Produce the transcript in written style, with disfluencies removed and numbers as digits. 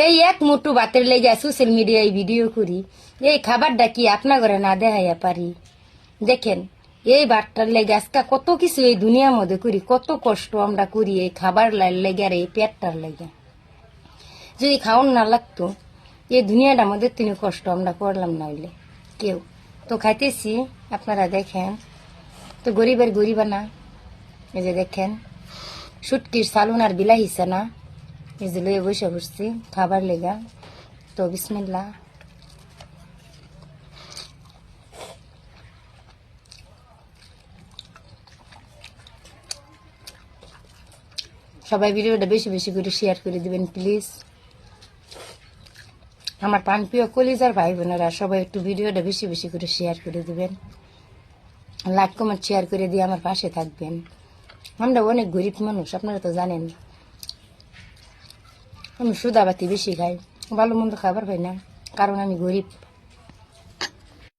এই এক মুঠো ভাতের লেগে সোশ্যাল মিডিয়ায় ভিডিও করি, এই খাবারটা কি আপনার ঘরে না দেখাইয়া পারি? দেখেন, এই ভাতটার লেগে আজকে কত কিছু এই দুনিয়ার মধ্যে করি, কত কষ্ট আমরা করি এই খাবার লেগে আর এই পেটটার লেগে। যদি খাওয়ান না লাগতো, এই দুনিয়াটার মধ্যে তিনি কষ্ট আমরা করলাম না হইলে কেউ। তো খাইতেছি, আপনারা দেখেন, তো গরিবের গরিবা না। এই যে দেখেন, সুটকির সালুন আর বিলাহিছে না, এই যে লয়ে বসে বসছি খাবার লেগা। তো বিসমিল্লাহ। সবাই ভিডিওটা বেশি বেশি করে শেয়ার করে দিবেন প্লিজ। আমার প্রাণপ্রিয় কলিজার ভাই বোনেরা সবাই একটু ভিডিওটা বেশি বেশি করে শেয়ার করে দিবেন, লাইক কমেন্ট শেয়ার করে দিয়ে আমার পাশে থাকবেন। আমরা অনেক গরিব মানুষ, আপনারা তো জানেন। আমি সুদাবাতি বেশি খাই, ভালো মন্দ খাবার খাই না, কারণ আমি গরিব।